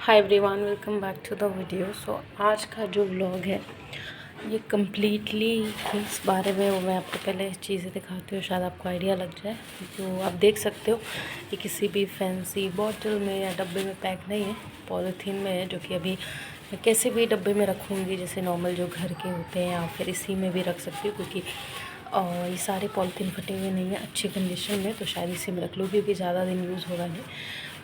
Hi everyone, welcome back to the video. So आज का जो व्लॉग है ये कम्प्लीटली इस बारे में मैं आपको पहले चीज़ें दिखाती हूँ, शायद आपको आइडिया लग जाए। जो आप देख सकते हो ये किसी भी फैंसी बॉटल में या डब्बे में पैक नहीं है, पॉलीथीन में है, जो कि अभी मैं कैसे भी डब्बे में रखूँगी, जैसे नॉर्मल जो घर के होते हैं, या फिर इसी में भी रख सकती हूँ, क्योंकि ये सारे पॉलीथीन फटे हुए नहीं हैं, अच्छी कंडीशन में, तो शायद इसी में रख लूँ क्योंकि ज़्यादा दिन यूज़ होगा नहीं।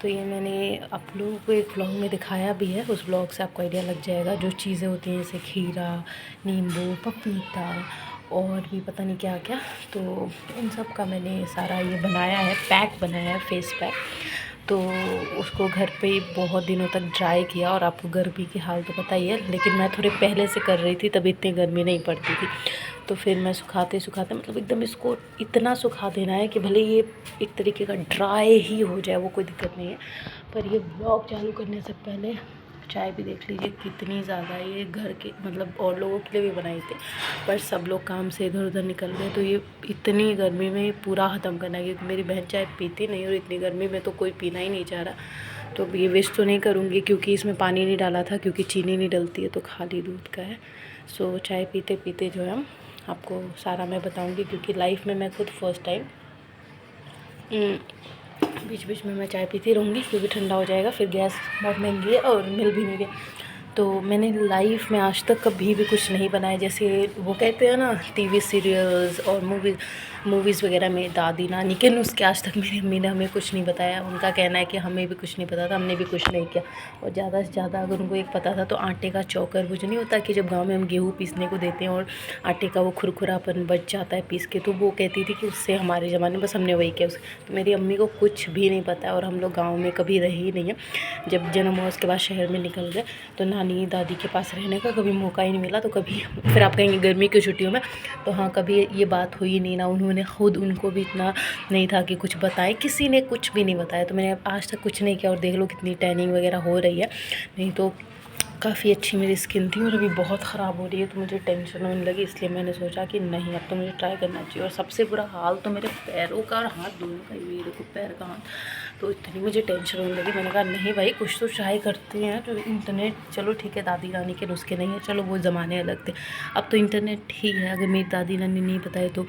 तो ये मैंने आप लोगों को एक व्लॉग में दिखाया भी है, उस व्लॉग से आपको आइडिया लग जाएगा। जो चीज़ें होती हैं जैसे खीरा, नींबू, पपीता और भी पता नहीं क्या क्या, तो इन सब का मैंने सारा ये बनाया है, पैक बनाया है, फेस पैक। तो उसको घर पे ही बहुत दिनों तक ड्राई किया, और आपको गर्मी की हाल तो पता ही है, लेकिन मैं थोड़े पहले से कर रही थी तब इतनी गर्मी नहीं पड़ती थी। तो फिर मैं सुखाते सुखाते मतलब एकदम इसको इतना सुखा देना है कि भले ये एक तरीके का ड्राई ही हो जाए, वो कोई दिक्कत नहीं है। पर ये ब्लॉग चालू करने से पहले चाय भी देख लीजिए कितनी ज़्यादा, ये घर के मतलब और लोगों के लिए भी बनाई थी, पर सब लोग काम से इधर उधर निकल गए, तो ये इतनी गर्मी में पूरा ख़त्म करना है, क्योंकि मेरी बहन चाय पीती नहीं और इतनी गर्मी में तो कोई पीना ही नहीं चाह रहा। तो ये वेस्ट तो नहीं करूँगी, क्योंकि इसमें पानी नहीं डाला था, क्योंकि चीनी नहीं डलती है, तो खाली दूध का है। सो चाय पीते पीते जो है हम आपको सारा मैं बताऊँगी, क्योंकि लाइफ में मैं खुद फर्स्ट टाइम बीच बीच में मैं चाय पीती रहूँगी, क्योंकि ठंडा हो जाएगा, फिर गैस बहुत महंगी है और मिल भी नहीं रही। तो मैंने लाइफ में आज तक कभी भी कुछ नहीं बनाया, जैसे वो कहते हैं ना टीवी सीरियल्स और मूवीज़ वगैरह में दादी नानी के नुस्खे, आज तक मेरी अम्मी ने हमें कुछ नहीं बताया। उनका कहना है कि हमें भी कुछ नहीं पता था, हमने भी कुछ नहीं किया। और ज़्यादा से ज़्यादा अगर उनको एक पता था तो आटे का चौकर, वो जो नहीं होता कि जब गाँव में हम गेहूँ पीसने को देते हैं और आटे का वो खुरखुरापन बच जाता है पीस के, तो वो कहती थी कि उससे हमारे ज़माने में बस हमने वही किया। तो मेरी अम्मी को कुछ भी नहीं पता है, और हम लोग गाँव में कभी रहे ही नहीं है। जब जन्म हुआ उसके बाद शहर में निकल गए, तो नानी दादी के पास रहने का कभी मौका ही नहीं मिला। तो कभी फिर आप कहेंगे गर्मी की छुट्टियों में, तो हाँ कभी ये बात हुई नहीं ना, उन्होंने खुद, उनको भी इतना नहीं था कि कुछ बताएं, किसी ने कुछ भी नहीं बताया। तो मैंने आज तक कुछ नहीं किया, और देख लो कितनी टैनिंग वगैरह हो रही है। नहीं तो काफ़ी अच्छी मेरी स्किन थी, और अभी बहुत ख़राब हो रही है, तो मुझे टेंशन होने लगी, इसलिए मैंने सोचा कि नहीं, अब तो मुझे ट्राई करना चाहिए। और सबसे बुरा हाल तो मेरे पैरों का और हाथ दोनों का, ये देखो पैर का हाथ, तो इतनी मुझे टेंशन होने लगी। मैंने कहा नहीं भाई, कुछ तो ट्राई करते हैं। तो इंटरनेट, चलो ठीक है दादी नानी के नुस्खे नहीं है, चलो वो ज़माने अलग थे, अब तो इंटरनेट ही है। अगर मेरी दादी नानी नहीं बताए तो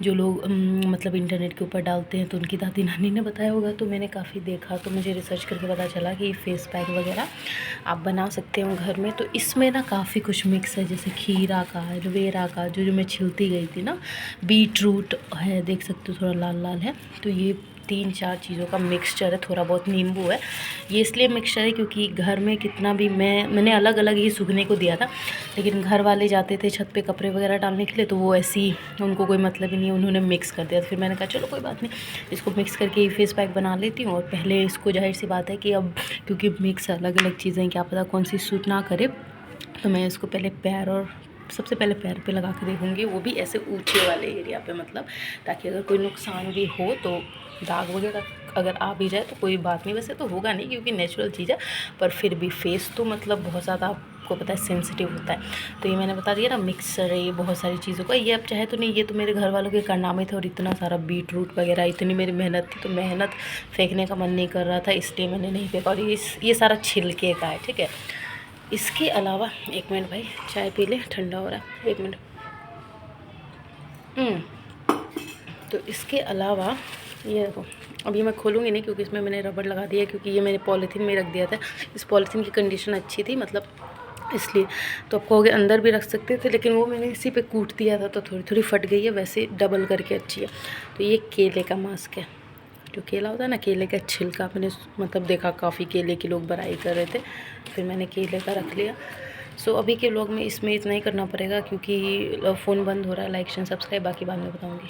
जो लोग मतलब इंटरनेट के ऊपर डालते हैं, तो उनकी दादी नानी ने बताया होगा। तो मैंने काफ़ी देखा, तो मुझे रिसर्च करके पता चला कि फेस पैक वगैरह आप बना सकते हो घर में। तो इसमें ना काफ़ी कुछ मिक्स है, जैसे खीरा का, एलोवेरा का, जो मैं छिलती गई थी ना, बीट रूट है, देख सकते हो थोड़ा लाल लाल है। तो ये 3-4 चीज़ों का मिक्सचर है, थोड़ा बहुत नींबू है। ये इसलिए मिक्सचर है क्योंकि घर में कितना भी मैंने अलग अलग ये सूखने को दिया था, लेकिन घर वाले जाते थे छत पे कपड़े वगैरह डालने के लिए, तो वो ऐसे ही, उनको कोई मतलब ही नहीं, उन्होंने मिक्स कर दिया। तो फिर मैंने कहा चलो कोई बात नहीं, इसको मिक्स करके फेस पैक बना लेती हूँ। और पहले इसको, जाहिर सी बात है कि अब क्योंकि मिक्स अलग अलग चीज़ें, क्या पता कौन सी सूट ना करे, तो मैं इसको पहले पैर, और सबसे पहले पैर पे लगा के देखूँगी, वो भी ऐसे ऊँचे वाले एरिया पे, मतलब ताकि अगर कोई नुकसान भी हो, तो दाग वगैरह अगर आ भी जाए तो कोई बात नहीं। वैसे तो होगा नहीं क्योंकि नेचुरल चीज़ है, पर फिर भी फेस तो मतलब बहुत ज़्यादा आपको पता है सेंसिटिव होता है। तो ये मैंने बता दिया ना, मिक्सर है ये बहुत सारी चीज़ों का। ये अब चाहे तो नहीं, ये तो मेरे घर वालों के कारनामे थे, और इतना सारा बीट रूट वगैरह, इतनी मेरी मेहनत थी, तो मेहनत फेंकने का मन नहीं कर रहा था, इसलिए मैंने नहीं फेंका। और ये सारा छिलके का है, ठीक है। इसके अलावा, एक मिनट भाई, चाय पी ले, ठंडा हो रहा है, एक मिनट। तो इसके अलावा ये देखो, अभी मैं खोलूँगी नहीं क्योंकि इसमें मैंने रबड़ लगा दिया है, क्योंकि ये मैंने पॉलीथीन में रख दिया था। इस पॉलीथीन की कंडीशन अच्छी थी, मतलब इसलिए। तो आप कहोगे अंदर भी रख सकते थे, लेकिन वो मैंने इसी पे कूट दिया था, तो थोड़ी थोड़ी फट गई है, वैसे डबल करके अच्छी है। तो ये केले का मास्क है, जो केला होता है ना, केले का छिलका, मैंने मतलब देखा काफ़ी केले की लोग बड़ाई कर रहे थे, फिर मैंने केले का रख लिया। सो अभी के व्लॉग में इसमें इतना ही करना पड़ेगा, क्योंकि फ़ोन बंद हो रहा है। लाइक शेयर सब्सक्राइब बाकी बाद में बताऊँगी।